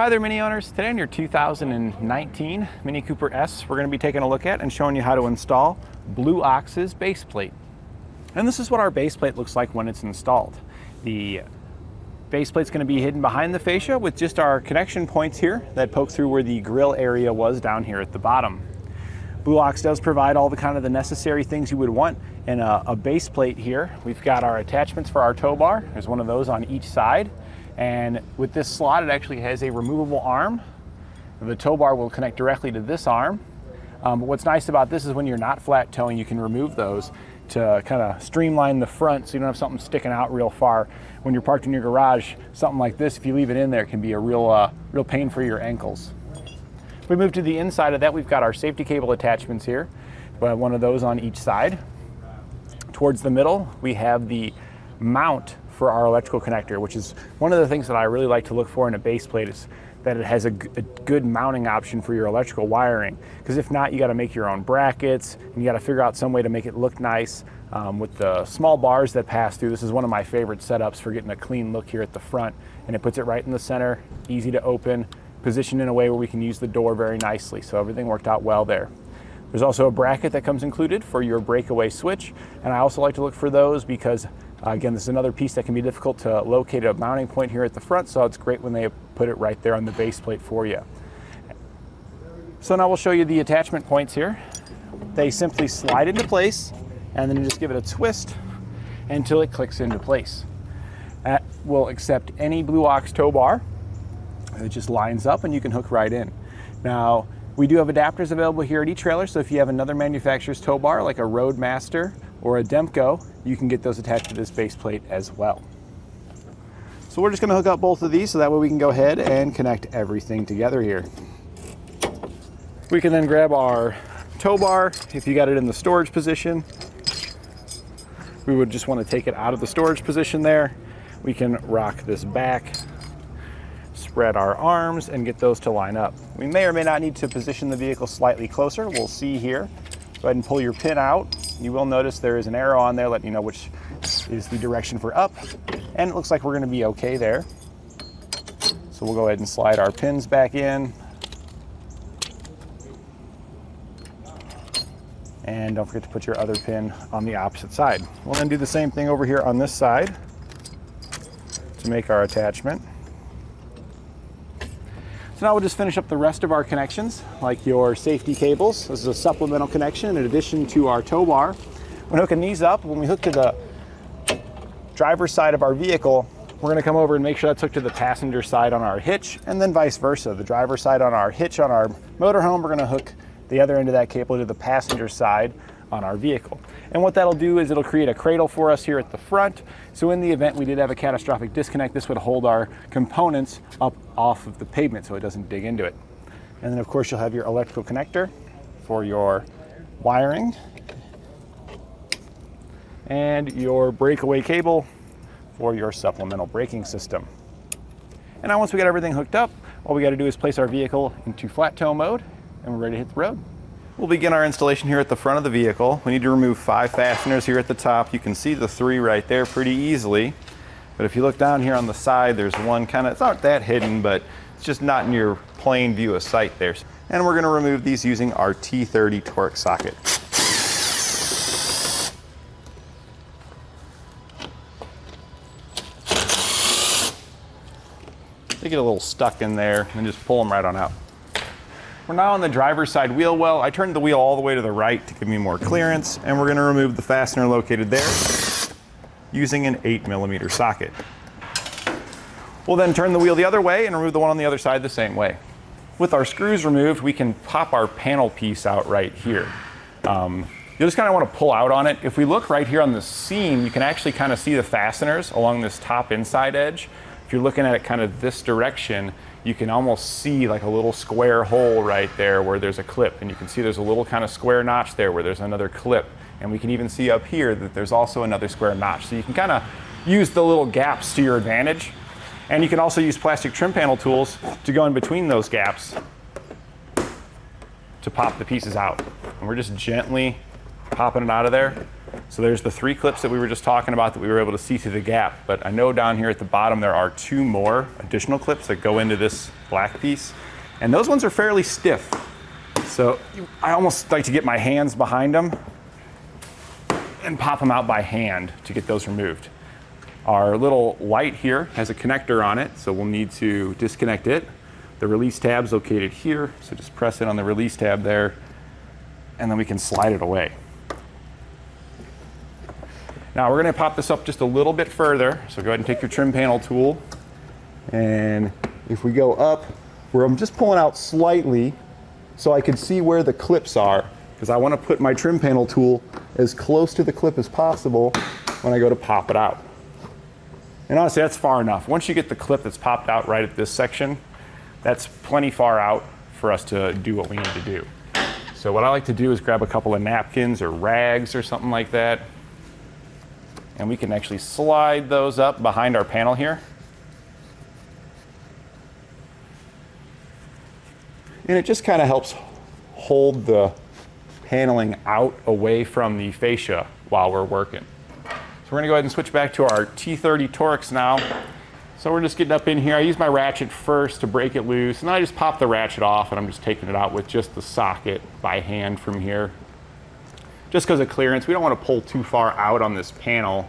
Hi there, Mini owners. Today on your 2019 Mini Cooper S, we're going to be taking a look at and showing you how to install Blue Ox's base plate. And this is what our base plate looks like when it's installed. The base plate's going to be hidden behind the fascia with just our connection points here that poke through where the grill area was down here at the bottom. Blue Ox does provide all the necessary things you would want in a base plate here. We've got our attachments for our tow bar. There's one of those on each side. And with this slot, it actually has a removable arm. The tow bar will connect directly to this arm. But what's nice about this is when you're not flat towing, you can remove those to kind of streamline the front so you don't have something sticking out real far. When you're parked in your garage, something like this, if you leave it in there, can be a real pain for your ankles. If we move to the inside of that, we've got our safety cable attachments here, one of those on each side. Towards the middle, we have the mount for our electrical connector, which is one of the things that I really like to look for in a base plate, is that it has a good mounting option for your electrical wiring. Because if not, you got to make your own brackets, and you got to figure out some way to make it look nice. With the small bars that pass through, this is one of my favorite setups for getting a clean look here at the front, and it puts it right in the center, easy to open, positioned in a way where we can use the door very nicely. So everything worked out well there. There's also a bracket that comes included for your breakaway switch, and I also like to look for those because again, this is another piece that can be difficult to locate a mounting point here at the front, so it's great when they put it right there on the base plate for you. So now we'll show you the attachment points here. They simply slide into place, and then you just give it a twist until it clicks into place. That will accept any Blue Ox tow bar. It just lines up and you can hook right in. Now, we do have adapters available here at etrailer, so if you have another manufacturer's tow bar like a Roadmaster or a Demco, you can get those attached to this base plate as well. So we're just going to hook up both of these so that way we can go ahead and connect everything together here. We can then grab our tow bar. If you got it in the storage position, we would just want to take it out of the storage position there. We can rock this back, spread our arms, and get those to line up. We may or may not need to position the vehicle slightly closer. We'll see here. Go ahead and pull your pin out. You will notice there is an arrow on there letting you know which is the direction for up, and it looks like we're going to be okay there. So we'll go ahead and slide our pins back in. And don't forget to put your other pin on the opposite side. We'll then do the same thing over here on this side to make our attachment. So now we'll just finish up the rest of our connections, like your safety cables. This is a supplemental connection in addition to our tow bar. When hooking these up, when we hook to the driver's side of our vehicle, we're going to come over and make sure that's hooked to the passenger side on our hitch, and then vice versa. The driver's side on our hitch on our motorhome, we're going to hook the other end of that cable to the passenger side on our vehicle. And what that'll do is it'll create a cradle for us here at the front. So in the event we did have a catastrophic disconnect, this would hold our components up off of the pavement so it doesn't dig into it. And then of course you'll have your electrical connector for your wiring and your breakaway cable for your supplemental braking system. And now once we got everything hooked up, all we got to do is place our vehicle into flat tow mode and we're ready to hit the road. We'll begin our installation here at the front of the vehicle. We need to remove 5 fasteners here at the top. You can see the 3 right there pretty easily. But if you look down here on the side, there's one it's not that hidden, but it's just not in your plain view of sight there. And we're going to remove these using our T30 torque socket. They get a little stuck in there and just pull them right on out. We're now on the driver's side wheel well. I turned the wheel all the way to the right to give me more clearance, and we're going to remove the fastener located there using an 8mm socket. We'll then turn the wheel the other way and remove the one on the other side the same way. With our screws removed, we can pop our panel piece out right here. You just kind of want to pull out on it. If we look right here on the seam, you can actually kind of see the fasteners along this top inside edge. If you're looking at it kind of this direction, you can almost see like a little square hole right there where there's a clip, and you can see there's a little kind of square notch there where there's another clip, and we can even see up here that there's also another square notch. So you can kind of use the little gaps to your advantage, and you can also use plastic trim panel tools to go in between those gaps to pop the pieces out. And we're just gently popping it out of there. So there's the 3 clips that we were just talking about that we were able to see through the gap. But I know down here at the bottom there are 2 more additional clips that go into this black piece. And those ones are fairly stiff. So I almost like to get my hands behind them and pop them out by hand to get those removed. Our little light here has a connector on it, so we'll need to disconnect it. The release tab's located here, so just press it on the release tab there, and then we can slide it away. Now we're going to pop this up just a little bit further, so go ahead and take your trim panel tool, and if we go up, where I'm just pulling out slightly so I can see where the clips are, because I want to put my trim panel tool as close to the clip as possible when I go to pop it out. And honestly, that's far enough. Once you get the clip that's popped out right at this section, that's plenty far out for us to do what we need to do. So what I like to do is grab a couple of napkins or rags or something like that, and we can actually slide those up behind our panel here. And it just kind of helps hold the paneling out away from the fascia while we're working. So we're going to go ahead and switch back to our T30 Torx now. So we're just getting up in here. I use my ratchet first to break it loose, and then I just pop the ratchet off, and I'm just taking it out with just the socket by hand from here. Just because of clearance, we don't want to pull too far out on this panel.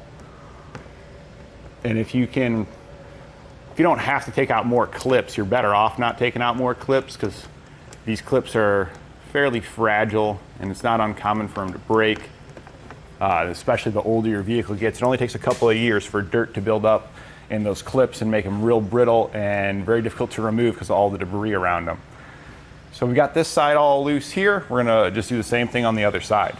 And if you don't have to take out more clips, you're better off not taking out more clips, because these clips are fairly fragile and it's not uncommon for them to break, especially the older your vehicle gets. It only takes a couple of years for dirt to build up in those clips and make them real brittle and very difficult to remove because of all the debris around them. So we got this side all loose here. We're gonna just do the same thing on the other side.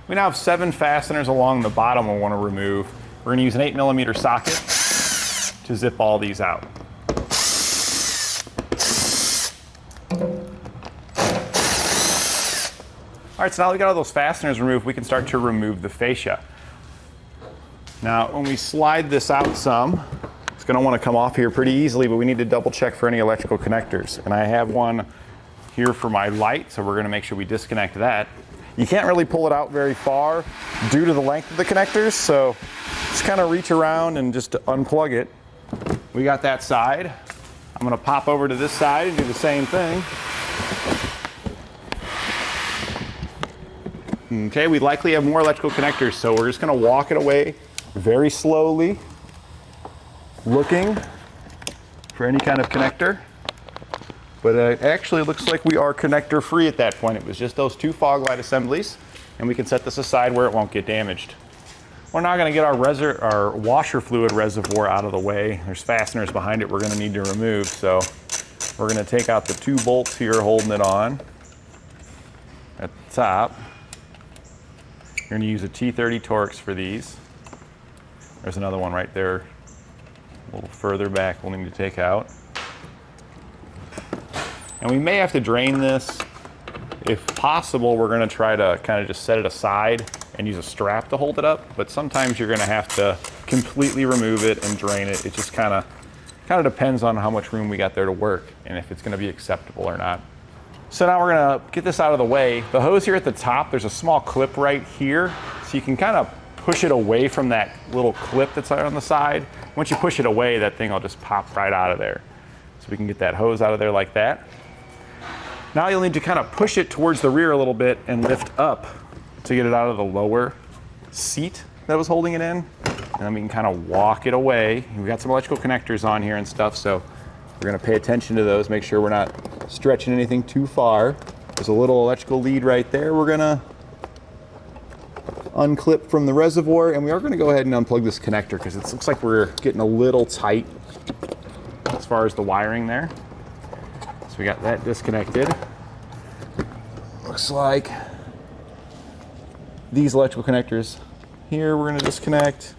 We now have 7 fasteners along the bottom we want to remove. We're gonna use an 8mm socket to zip all these out. All right, so now that we got all those fasteners removed, we can start to remove the fascia. Now, when we slide this out some, it's gonna wanna come off here pretty easily, but we need to double check for any electrical connectors. And I have one here for my light, so we're gonna make sure we disconnect that. You can't really pull it out very far due to the length of the connectors, so just kind of reach around and just unplug it. We got that side. I'm gonna pop over to this side and do the same thing. Okay, we likely have more electrical connectors, so we're just gonna walk it away very slowly, looking for any kind of connector. But it actually looks like we are connector free at that point. It was just those 2 fog light assemblies, and we can set this aside where it won't get damaged. We're now gonna get our washer fluid reservoir out of the way. There's fasteners behind it we're gonna need to remove, so we're gonna take out the 2 bolts here holding it on at the top. You're gonna use a T30 Torx for these. There's another one right there, a little further back we'll need to take out. And we may have to drain this. If possible, we're gonna try to kind of just set it aside and use a strap to hold it up, but sometimes you're gonna have to completely remove it and drain it. It just kind of depends on how much room we got there to work and if it's gonna be acceptable or not. So now we're gonna get this out of the way. The hose here at the top, there's a small clip right here, so you can kind of push it away from that little clip that's on the side. Once you push it away, that thing will just pop right out of there. So we can get that hose out of there like that. Now you'll need to kind of push it towards the rear a little bit and lift up to get it out of the lower seat that was holding it in. And then we can kind of walk it away. We've got some electrical connectors on here and stuff, so we're gonna pay attention to those, make sure we're not stretching anything too far. There's a little electrical lead right there we're gonna unclip from the reservoir, and we are gonna go ahead and unplug this connector because it looks like we're getting a little tight as far as the wiring there. So we got that disconnected. Looks like these electrical connectors here we're gonna disconnect.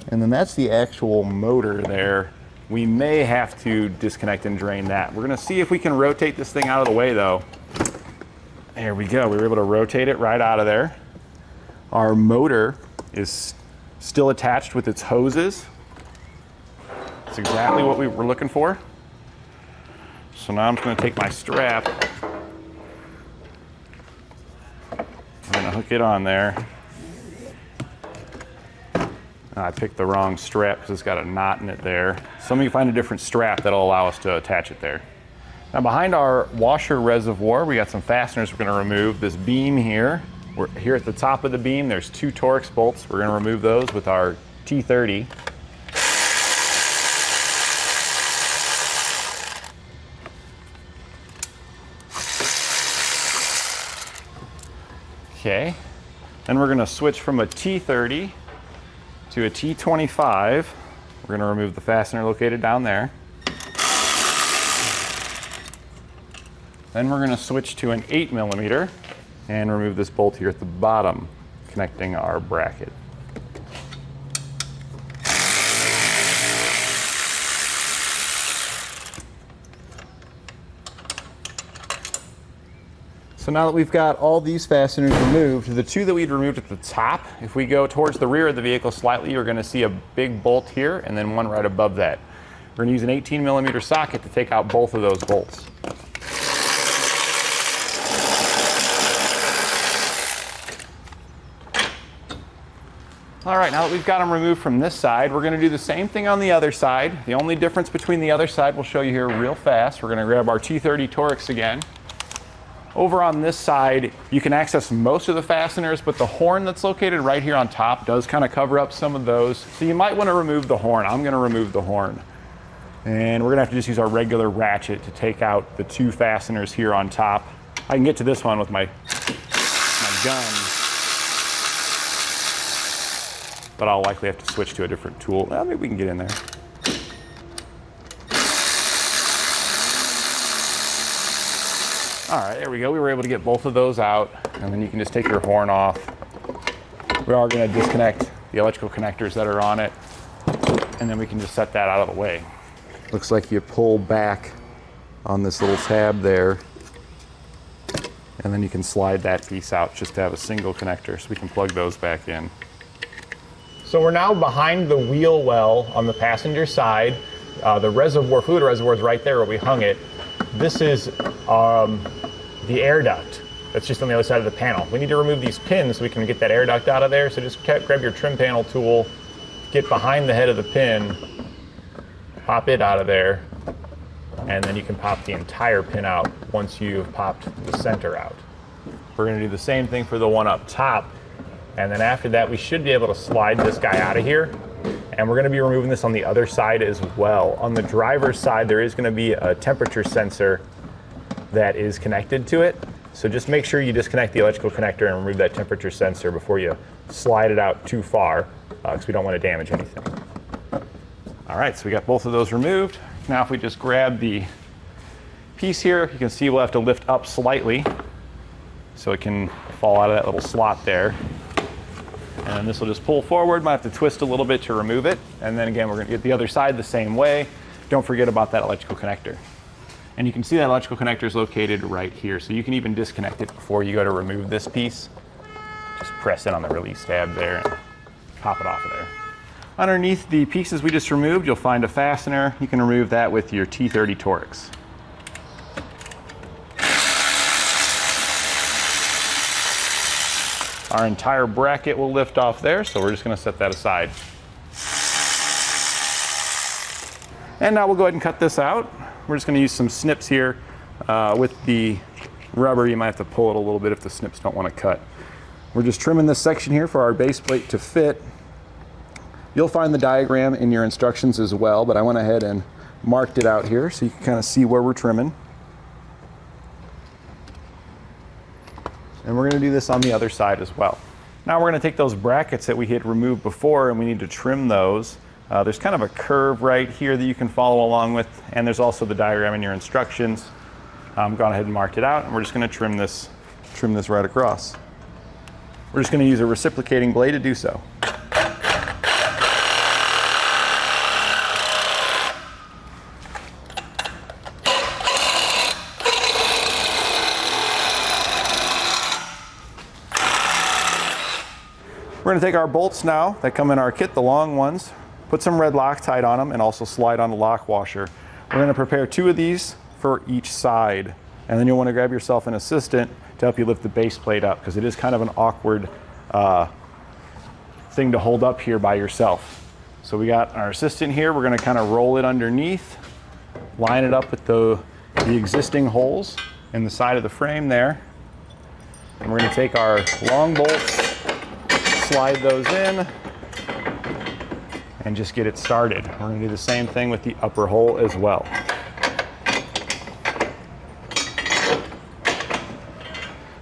And then that's the actual motor there. We may have to disconnect and drain that. We're gonna see if we can rotate this thing out of the way though. There we go, we were able to rotate it right out of there. Our motor is still attached with its hoses. That's exactly what we were looking for. So now I'm just gonna take my strap. I'm gonna hook it on there. I picked the wrong strap because it's got a knot in it there. So let me find a different strap that'll allow us to attach it there. Now behind our washer reservoir, we got some fasteners we're going to remove. This beam here, we're here at the top of the beam, there's 2 Torx bolts. We're going to remove those with our T30. Okay, then we're going to switch from a T30 to a T25. We're going to remove the fastener located down there. Then we're going to switch to an 8mm and remove this bolt here at the bottom, connecting our bracket. So now that we've got all these fasteners removed, the 2 that we'd removed at the top, if we go towards the rear of the vehicle slightly, you're going to see a big bolt here and then one right above that. We're going to use an 18mm socket to take out both of those bolts. All right, now that we've got them removed from this side, we're going to do the same thing on the other side. The only difference between the other side we'll show you here real fast. We're going to grab our T30 Torx again. Over on this side, you can access most of the fasteners, but the horn that's located right here on top does kind of cover up some of those. So you might want to remove the horn. I'm going to remove the horn. And we're going to have to just use our regular ratchet to take out the 2 fasteners here on top. I can get to this one with my gun, but I'll likely have to switch to a different tool. Well, maybe we can get in there. All right, there we go. We were able to get both of those out, and then you can just take your horn off. We are going to disconnect the electrical connectors that are on it, and then we can just set that out of the way. Looks like you pull back on this little tab there, and then you can slide that piece out just to have a single connector, so we can plug those back in. So we're now behind the wheel well on the passenger side. The reservoir, fluid reservoir is right there where we hung it. This is the air duct that's just on the other side of the panel. We need to remove these pins so we can get that air duct out of there. So just grab your trim panel tool, get behind the head of the pin, pop it out of there, and then you can pop the entire pin out once you've popped the center out. We're going to do the same thing for the one up top, and then after that we should be able to slide this guy out of here. And we're going to be removing this on the other side as well. On the driver's side, there is going to be a temperature sensor that is connected to it. So just make sure you disconnect the electrical connector and remove that temperature sensor before you slide it out too far, because we don't want to damage anything. All right, so we got both of those removed. Now if we just grab the piece here, you can see we'll have to lift up slightly so it can fall out of that little slot there. And this will just pull forward. Might have to twist a little bit to remove it. And then again, we're going to get the other side the same way. Don't forget about that electrical connector. And you can see that electrical connector is located right here. So you can even disconnect it before you go to remove this piece. Just press it on the release tab there and pop it off of there. Underneath the pieces we just removed, you'll find a fastener. You can remove that with your T30 Torx. Our entire bracket will lift off there, so we're just going to set that aside. And now we'll go ahead and cut this out. We're just going to use some snips here. With the rubber, you might have to pull it a little bit if the snips don't want to cut. We're just trimming this section here for our base plate to fit. You'll find the diagram in your instructions as well, but I went ahead and marked it out here so you can kind of see where we're trimming. And we're going to do this on the other side as well. Now we're going to take those brackets that we had removed before and we need to trim those. There's kind of a curve right here that you can follow along with, and there's also the diagram in your instructions. Gone ahead and marked it out, and we're just going to trim this right across. We're just going to use a reciprocating blade to do so. We're going to take our bolts now that come in our kit, the long ones, put some red Loctite on them, and also slide on the lock washer. We're going to prepare 2 of these for each side, and then you'll want to grab yourself an assistant to help you lift the base plate up, because it is kind of an awkward thing thing to hold up here by yourself. So we got our assistant here. We're going to kind of roll it underneath, line it up with the existing holes in the side of the frame there. And we're going to take our long bolts, slide those in, and just get it started. We're going to do the same thing with the upper hole as well.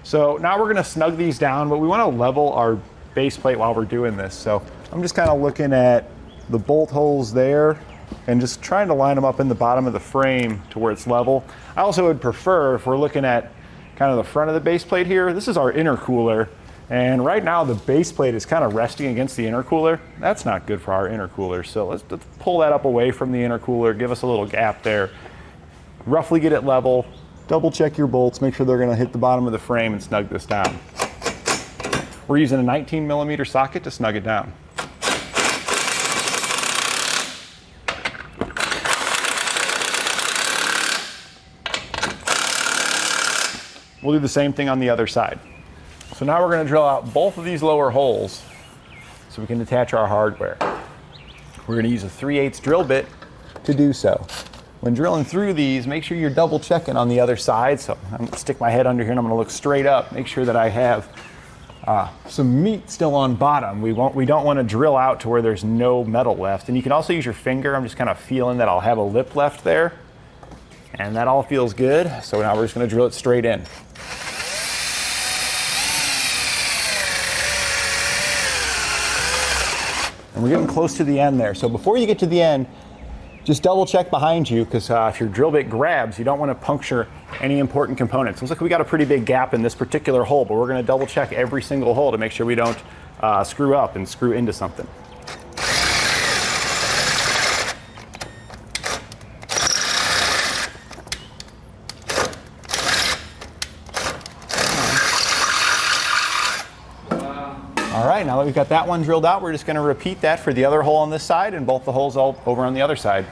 So now we're going to snug these down, but we want to level our base plate while we're doing this. So I'm just kind of looking at the bolt holes there and just trying to line them up in the bottom of the frame to where it's level. I also would prefer, if we're looking at kind of the front of the base plate here, this is our intercooler. And right now the base plate is kind of resting against the intercooler. That's not good for our intercooler. So let's pull that up away from the intercooler, give us a little gap there, roughly get it level, double check your bolts, make sure they're going to hit the bottom of the frame and snug this down. We're using a 19mm socket to snug it down. We'll do the same thing on the other side. So now we're going to drill out both of these lower holes so we can attach our hardware. We're going to use a 3/8 drill bit to do so. When drilling through these, make sure you're double checking on the other side. So I'm going to stick my head under here and I'm going to look straight up, make sure that I have some meat still on bottom. We don't want to drill out to where there's no metal left. And you can also use your finger. I'm just kind of feeling that I'll have a lip left there. And that all feels good. So now we're just going to drill it straight in. And we're getting close to the end there. So before you get to the end, just double check behind you, because if your drill bit grabs, you don't want to puncture any important components. Looks like we got a pretty big gap in this particular hole, but we're going to double check every single hole to make sure we don't screw up and screw into something. All right, now that we've got that one drilled out, we're just going to repeat that for the other hole on this side and both the holes all over on the other side.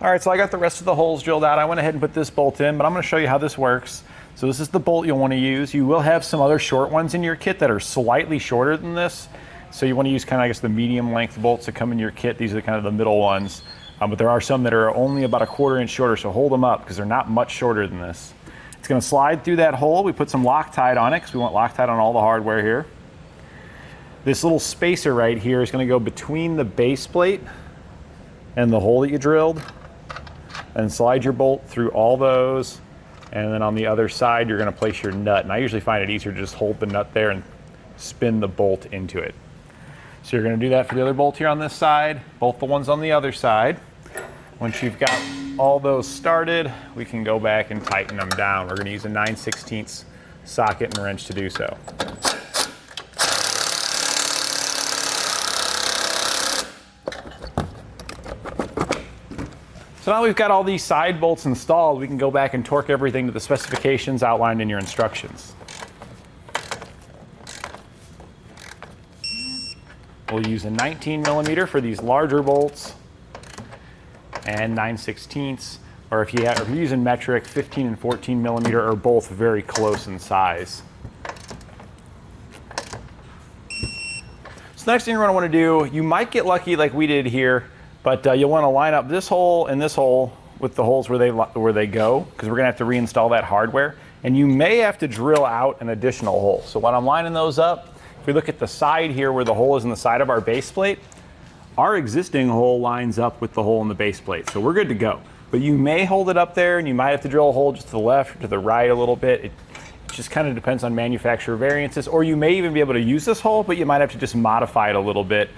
All right, so I got the rest of the holes drilled out. I went ahead and put this bolt in, but I'm going to show you how this works. So this is the bolt you'll want to use. You will have some other short ones in your kit that are slightly shorter than this. So you want to use kind of, I guess, the medium length bolts that come in your kit. These are kind of the middle ones. But there are some that are only about 1/4 inch shorter, so hold them up because they're not much shorter than this. It's going to slide through that hole. We put some Loctite on it because we want Loctite on all the hardware here. This little spacer right here is going to go between the base plate and the hole that you drilled, and slide your bolt through all those. And then on the other side, you're going to place your nut. And I usually find it easier to just hold the nut there and spin the bolt into it. So you're going to do that for the other bolt here on this side, both the ones on the other side. Once you've got all those started, we can go back and tighten them down. We're going to use a 9/16 socket and wrench to do so. So now we've got all these side bolts installed, we can go back and torque everything to the specifications outlined in your instructions. We'll use a 19mm for these larger bolts and 9/16, or if you're using metric, 15 and 14mm are both very close in size. So the next thing you're going to want to do, you might get lucky like we did here, but you'll want to line up this hole and this hole with the holes where they go, because we're going to have to reinstall that hardware. And you may have to drill out an additional hole. So when I'm lining those up, if we look at the side here where the hole is in the side of our base plate, our existing hole lines up with the hole in the base plate. So we're good to go. But you may hold it up there and you might have to drill a hole just to the left or to the right a little bit. It just kind of depends on manufacturer variances. Or you may even be able to use this hole, but you might have to just modify it a little bit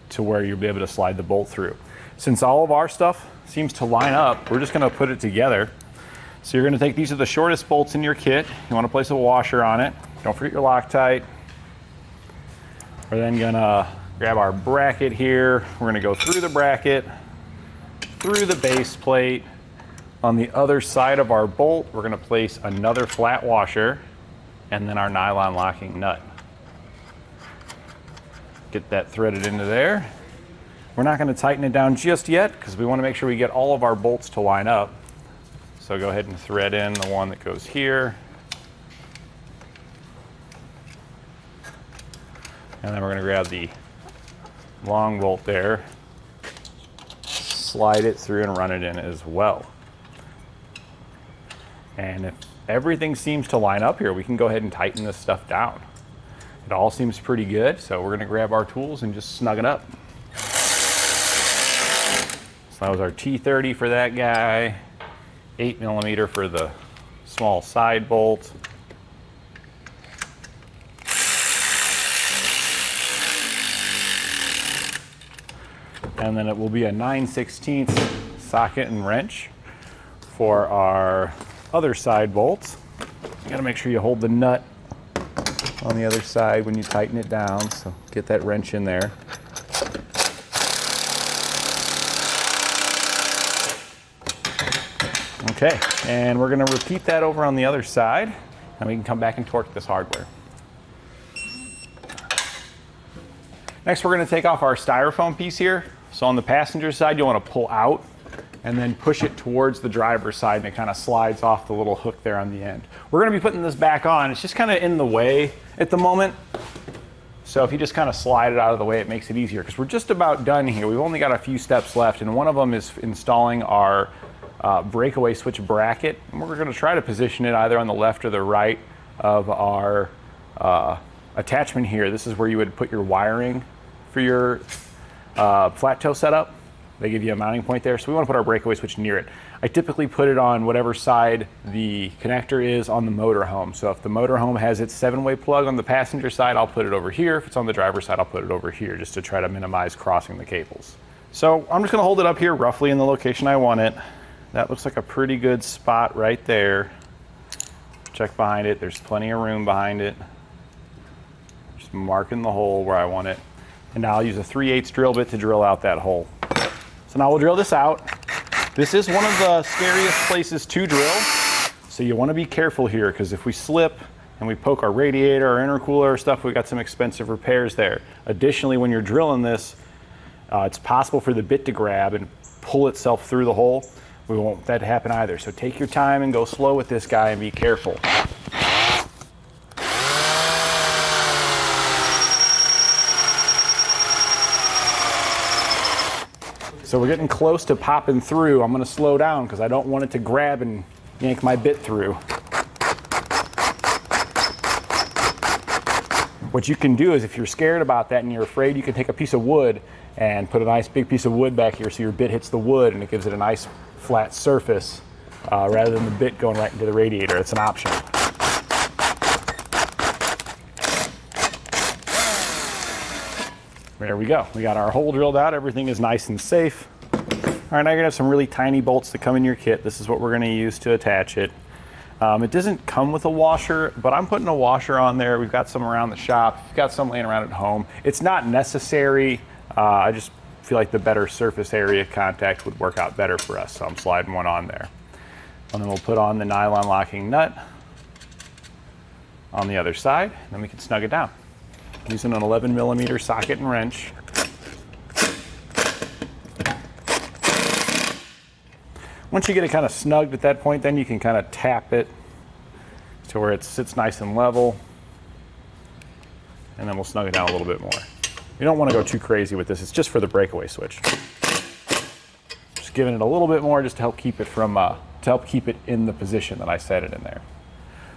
to where you'll be able to slide the bolt through. Since all of our stuff seems to line up, we're just going to put it together. So you're going to take, these are the shortest bolts in your kit. You want to place a washer on it. Don't forget your Loctite. We're then going to grab our bracket here. We're going to go through the bracket, through the base plate. On the other side of our bolt, we're going to place another flat washer and then our nylon locking nut. Get that threaded into there. We're not going to tighten it down just yet because we want to make sure we get all of our bolts to line up. So go ahead and thread in the one that goes here. And then we're going to grab the long bolt there. Slide it through and run it in as well. And if everything seems to line up here, we can go ahead and tighten this stuff down. It all seems pretty good, so we're gonna grab our tools and just snug it up. So that was our T30 for that guy, 8mm for the small side bolt. And then it will be a 9/16 socket and wrench for our other side bolts. You gotta make sure you hold the nut on the other side when you tighten it down, so get that wrench in there. Okay, and we're gonna repeat that over on the other side, and we can come back and torque this hardware. Next, we're gonna take off our styrofoam piece here. So on the passenger side, you wanna pull out and then push it towards the driver's side, and it kind of slides off the little hook there on the end. We're gonna be putting this back on. It's just kind of in the way at the moment. So if you just kind of slide it out of the way, it makes it easier, because we're just about done here. We've only got a few steps left, and one of them is installing our breakaway switch bracket. And we're gonna try to position it either on the left or the right of our attachment here. This is where you would put your wiring for your flat toe setup. They give you a mounting point there, so we want to put our breakaway switch near it. I typically put it on whatever side the connector is on the motorhome. So if the motorhome has its 7-way plug on the passenger side, I'll put it over here. If it's on the driver's side, I'll put it over here, just to try to minimize crossing the cables. So I'm just going to hold it up here roughly in the location I want it. That looks like a pretty good spot right there. Check behind it. There's plenty of room behind it. Just marking the hole where I want it. And now I'll use a 3/8 drill bit to drill out that hole. So now we'll drill this out. This is one of the scariest places to drill, so you want to be careful here, because if we slip and we poke our radiator or intercooler or stuff, we got some expensive repairs there. Additionally, when you're drilling this, it's possible for the bit to grab and pull itself through the hole. We won't want that to happen either. So take your time and go slow with this guy and be careful. So we're getting close to popping through. I'm gonna slow down because I don't want it to grab and yank my bit through. What you can do is, if you're scared about that and you're afraid, you can take a piece of wood and put a nice big piece of wood back here so your bit hits the wood and it gives it a nice flat surface rather than the bit going right into the radiator. It's an option. There we go. We got our hole drilled out. Everything is nice and safe. All right, now you're gonna have some really tiny bolts that come in your kit. This is what we're gonna use to attach it. It doesn't come with a washer, but I'm putting a washer on there. We've got some around the shop. We've got some laying around at home. It's not necessary. I just feel like the better surface area contact would work out better for us, so I'm sliding one on there. And then we'll put on the nylon locking nut on the other side, and then we can snug it down. Using an 11mm socket and wrench. Once you get it kind of snugged at that point, then you can kind of tap it to where it sits nice and level. And then we'll snug it down a little bit more. You don't want to go too crazy with this. It's just for the breakaway switch. Just giving it a little bit more just to help keep it from, to help keep it in the position that I set it in there.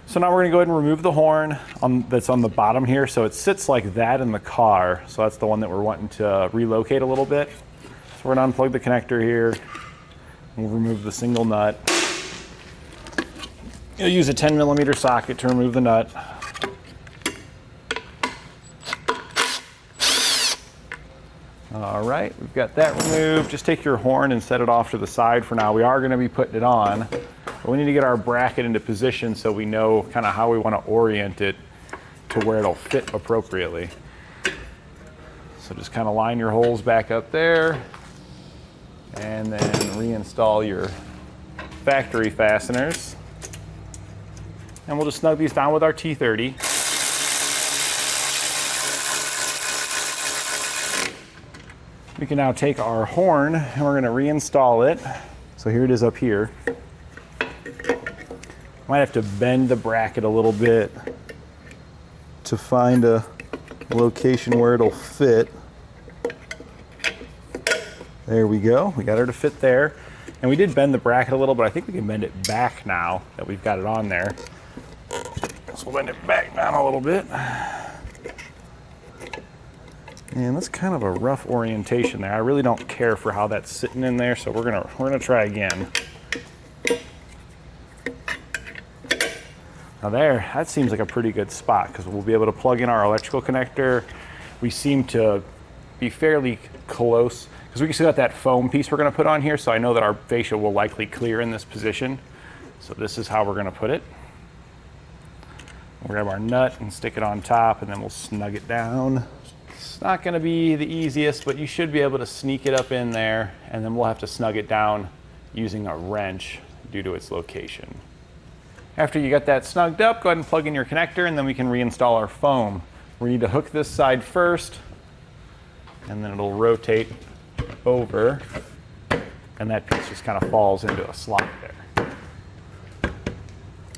So now we're gonna go ahead and remove the horn that's on the bottom here. So it sits like that in the car. So that's the one that we're wanting to relocate a little bit. So we're gonna unplug the connector here. We'll remove the single nut. You'll use a 10mm socket to remove the nut. All right, we've got that removed. Just take your horn and set it off to the side for now. We are gonna be putting it on. But we need to get our bracket into position so we know kind of how we want to orient it to where it'll fit appropriately. So just kind of line your holes back up there and then reinstall your factory fasteners. And we'll just snug these down with our T30. We can now take our horn and we're going to reinstall it. So here it is up here. Might have to bend the bracket a little bit to find a location where it'll fit. There we go. We got her to fit there. And we did bend the bracket a little, but I think we can bend it back now that we've got it on there. So we'll bend it back down a little bit. And that's kind of a rough orientation there. I really don't care for how that's sitting in there, so we're gonna try again. Now there, that seems like a pretty good spot because we'll be able to plug in our electrical connector. We seem to be fairly close because we still got that foam piece we're gonna put on here, so I know that our fascia will likely clear in this position. So this is how we're gonna put it. We'll grab our nut and stick it on top, and then we'll snug it down. It's not gonna be the easiest, but you should be able to sneak it up in there, and then we'll have to snug it down using a wrench due to its location. After you got that snugged up, go ahead and plug in your connector, and then we can reinstall our foam. We need to hook this side first, and then it'll rotate over, and that piece just kind of falls into a slot there.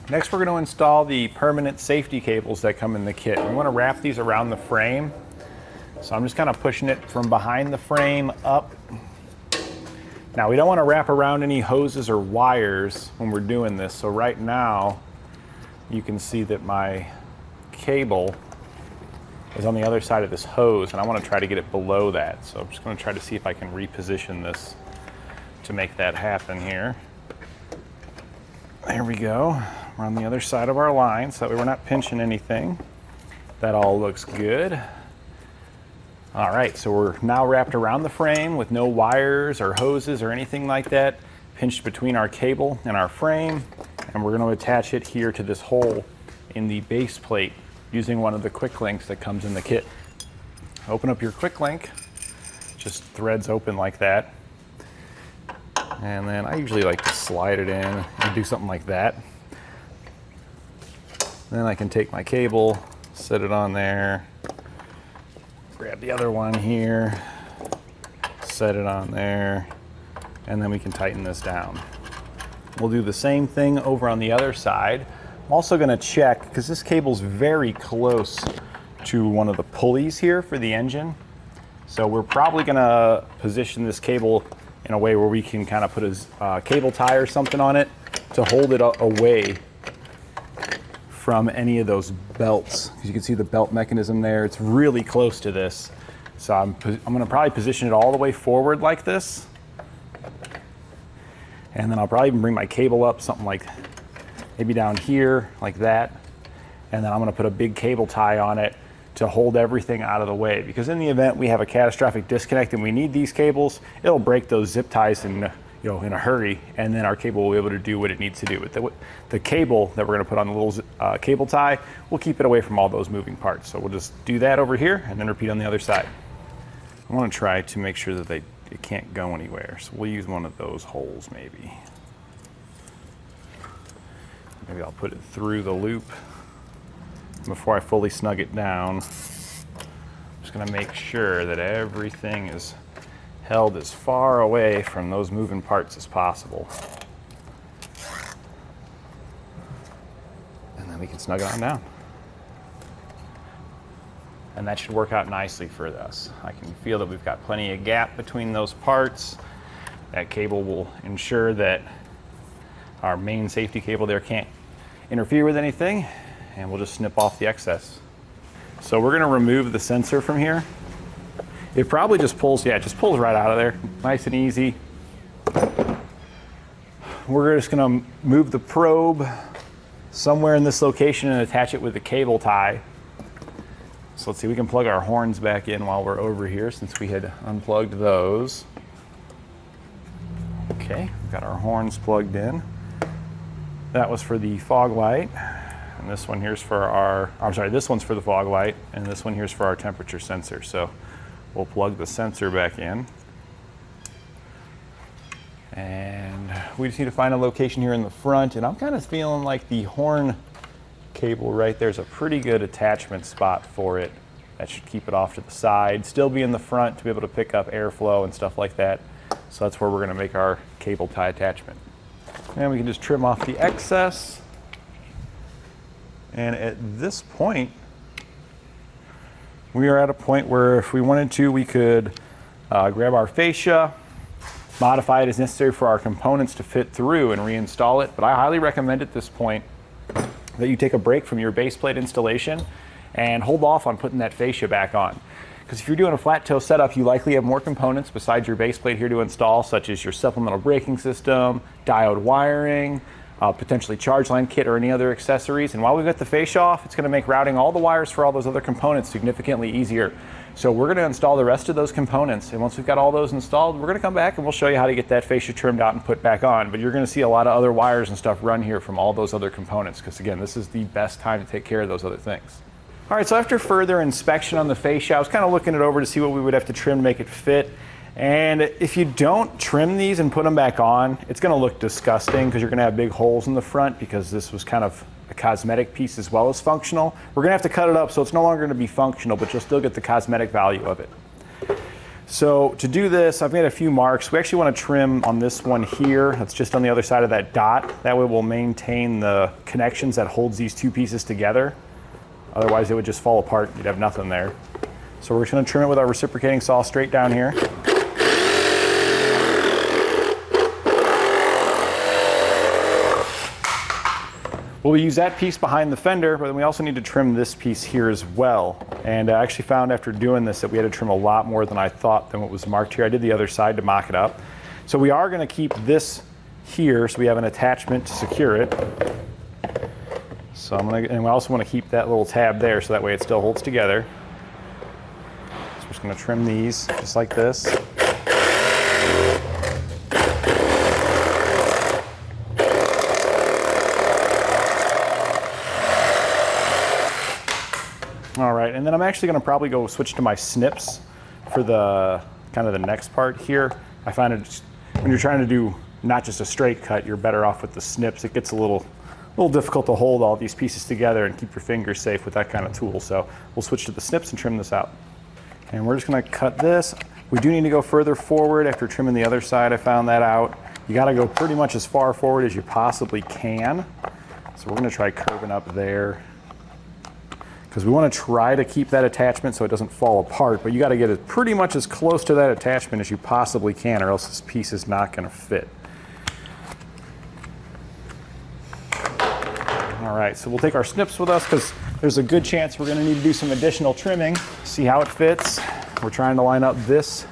Next, we're going to install the permanent safety cables that come in the kit. We want to wrap these around the frame. So I'm just kind of pushing it from behind the frame up. Now we don't want to wrap around any hoses or wires when we're doing this. So right now, you can see that my cable is on the other side of this hose, and I want to try to get it below that. So I'm just going to try to see if I can reposition this to make that happen here. There we go. We're on the other side of our line, so that way we're not pinching anything. That all looks good. All right, so we're now wrapped around the frame with no wires or hoses or anything like that, pinched between our cable and our frame, and we're going to attach it here to this hole in the base plate using one of the quick links that comes in the kit. Open up your quick link, just threads open like that, and then I usually like to slide it in and do something like that. Then I can take my cable, set it on there, grab the other one here, set it on there, and then we can tighten this down. We'll do the same thing over on the other side. I'm also going to check, because this cable's very close to one of the pulleys here for the engine. So we're probably going to position this cable in a way where we can kind of put a cable tie or something on it to hold it away from any of those belts. As you can see the belt mechanism there, it's really close to this. So I'm going to probably position it all the way forward like this. And then I'll probably even bring my cable up something like maybe down here like that. And then I'm going to put a big cable tie on it to hold everything out of the way. Because in the event we have a catastrophic disconnect and we need these cables, it'll break those zip ties in a hurry, and then our cable will be able to do what it needs to do. But the cable that we're going to put on the little cable tie, we'll keep it away from all those moving parts. So we'll just do that over here and then repeat on the other side. I want to try to make sure that it can't go anywhere. So we'll use one of those holes maybe. Maybe I'll put it through the loop. Before I fully snug it down, I'm just going to make sure that everything is held as far away from those moving parts as possible. And then we can snug it on down. And that should work out nicely for us. I can feel that we've got plenty of gap between those parts. That cable will ensure that our main safety cable there can't interfere with anything, and we'll just snip off the excess. So we're going to remove the sensor from here. It probably just pulls, yeah, it just pulls right out of there. Nice and easy. We're just going to move the probe somewhere in this location and attach it with the cable tie. So let's see, we can plug our horns back in while we're over here since we had unplugged those. Okay, we've got our horns plugged in. That was for the fog light. And this one here's for our, this one's for the fog light, and this one here's for our temperature sensor. So we'll plug the sensor back in. And we just need to find a location here in the front, and I'm kind of feeling like the horn cable right there is a pretty good attachment spot for it. That should keep it off to the side, still be in the front to be able to pick up airflow and stuff like that. So that's where we're going to make our cable tie attachment. And we can just trim off the excess. And at this point, we are at a point where if we wanted to, we could grab our fascia modify it as necessary for our components to fit through and reinstall it. But I highly recommend at this point that you take a break from your base plate installation and hold off on putting that fascia back on. Because if you're doing a flat toe setup, you likely have more components besides your base plate here to install, such as your supplemental braking system, diode wiring, potentially charge line kit or any other accessories. And while we've got the fascia off, it's going to make routing all the wires for all those other components significantly easier. So we're going to install the rest of those components, and once we've got all those installed, we're going to come back and we'll show you how to get that fascia trimmed out and put back on. But you're going to see a lot of other wires and stuff run here from all those other components, because again, this is the best time to take care of those other things. All right, so after further inspection on the fascia, I was kind of looking it over to see what we would have to trim to make it fit. And if you don't trim these and put them back on, it's going to look disgusting because you're going to have big holes in the front, because this was kind of a cosmetic piece as well as functional. We're going to have to cut it up so it's no longer going to be functional, but you'll still get the cosmetic value of it. So to do this, I've made a few marks. We actually want to trim on this one here. That's just on the other side of that dot. That way we'll maintain the connections that holds these two pieces together. Otherwise it would just fall apart. You'd have nothing there. So we're just going to trim it with our reciprocating saw straight down here. We'll use that piece behind the fender, but then we also need to trim this piece here as well. And I actually found after doing this that we had to trim a lot more than I thought than what was marked here. I did the other side to mock it up. So we are going to keep this here so we have an attachment to secure it. So and we also want to keep that little tab there so that way it still holds together. So we're just going to trim these just like this. All right, and then I'm actually going to probably go switch to my snips for the kind of the next part here. I find it when you're trying to do not just a straight cut, you're better off with the snips. It gets a little difficult to hold all these pieces together and keep your fingers safe with that kind of tool. So we'll switch to the snips and trim this out. And we're just going to cut this. We do need to go further forward after trimming the other side. I found that out. You got to go pretty much as far forward as you possibly can. So we're going to try curving up there, because we want to try to keep that attachment so it doesn't fall apart, but you got to get it pretty much as close to that attachment as you possibly can, or else this piece is not going to fit. All right, so we'll take our snips with us because there's a good chance we're going to need to do some additional trimming, see how it fits. We're trying to line up this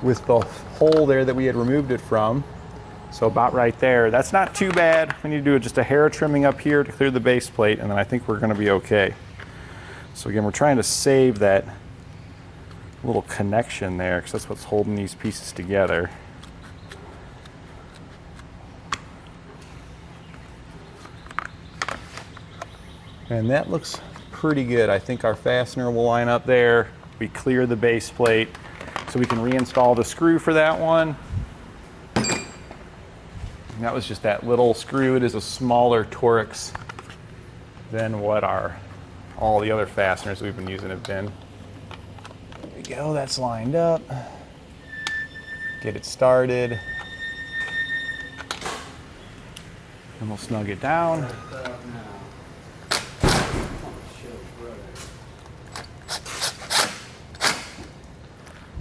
with the hole there that we had removed it from. So about right there. That's not too bad. We need to do just a hair of trimming up here to clear the base plate, and then I think we're going to be okay. So again, we're trying to save that little connection there because that's what's holding these pieces together. And that looks pretty good. I think our fastener will line up there. We clear the base plate so we can reinstall the screw for that one. And that was just that little screw. It is a smaller Torx than what all the other fasteners we've been using have been. There we go, that's lined up. Get it started. And we'll snug it down.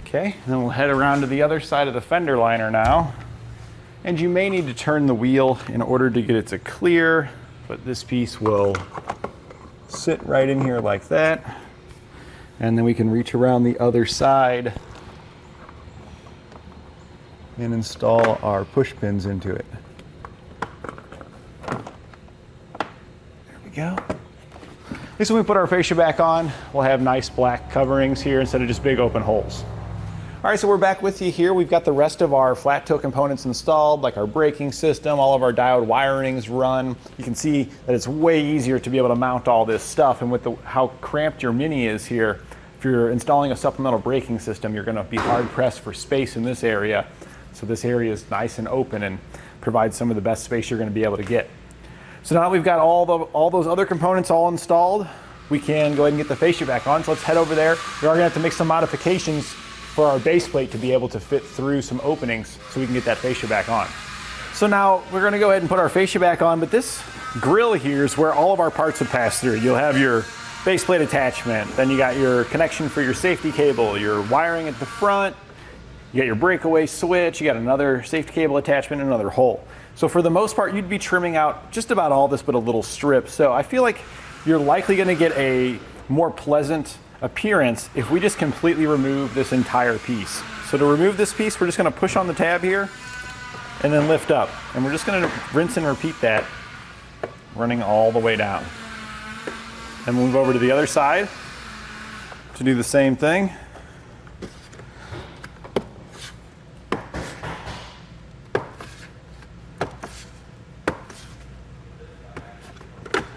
Okay, then we'll head around to the other side of the fender liner now. And you may need to turn the wheel in order to get it to clear, but this piece will sit right in here like that. And then we can reach around the other side and install our push pins into it. There we go. At least when we put our fascia back on, we'll have nice black coverings here instead of just big open holes. All right, so we're back with you here. We've got the rest of our flat toe components installed, like our braking system, all of our diode wirings run. You can see that it's way easier to be able to mount all this stuff, and with how cramped your Mini is here, if you're installing a supplemental braking system, you're gonna be hard pressed for space in this area. So this area is nice and open and provides some of the best space you're gonna be able to get. So now that we've got all those other components all installed, we can go ahead and get the fascia back on. So let's head over there. We are gonna have to make some modifications for our base plate to be able to fit through some openings so we can get that fascia back on. So now we're gonna go ahead and put our fascia back on, but this grille here is where all of our parts will pass through. You'll have your base plate attachment, then you got your connection for your safety cable, your wiring at the front, You got your breakaway switch, you got another safety cable attachment, and another hole. So for the most part, you'd be trimming out just about all this but a little strip. So I feel like you're likely gonna get a more pleasant appearance if we just completely remove this entire piece. So to remove this piece, we're just gonna push on the tab here and then lift up. And we're just gonna rinse and repeat that, running all the way down. And move over to the other side to do the same thing.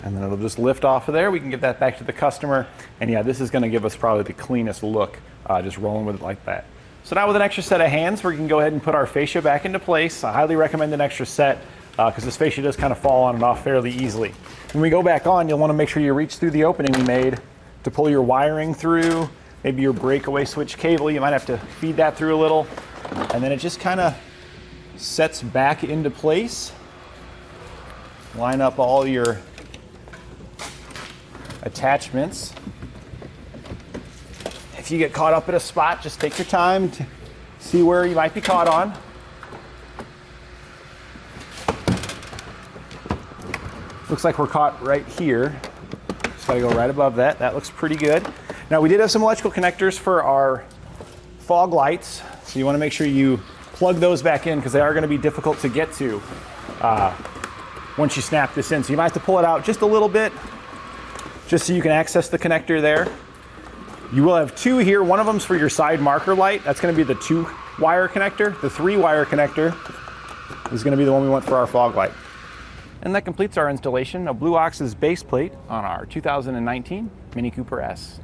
And then it'll just lift off of there. We can get that back to the customer. And yeah, this is gonna give us probably the cleanest look, just rolling with it like that. So now with an extra set of hands, we can go ahead and put our fascia back into place. I highly recommend an extra set because this fascia does kind of fall on and off fairly easily. When we go back on, you'll wanna make sure you reach through the opening we made to pull your wiring through, maybe your breakaway switch cable. You might have to feed that through a little. And then it just kind of sets back into place. Line up all your attachments. If you get caught up at a spot, just take your time to see where you might be caught on. Looks like we're caught right here. Just gotta go right above that. That looks pretty good. Now we did have some electrical connectors for our fog lights, so you wanna make sure you plug those back in because they are gonna be difficult to get to once you snap this in. So you might have to pull it out just a little bit, just so you can access the connector there. You will have two here. One of them's for your side marker light. That's gonna be the 2-wire connector. The 3-wire connector is gonna be the one we want for our fog light. And that completes our installation of Blue Ox's base plate on our 2019 Mini Cooper S.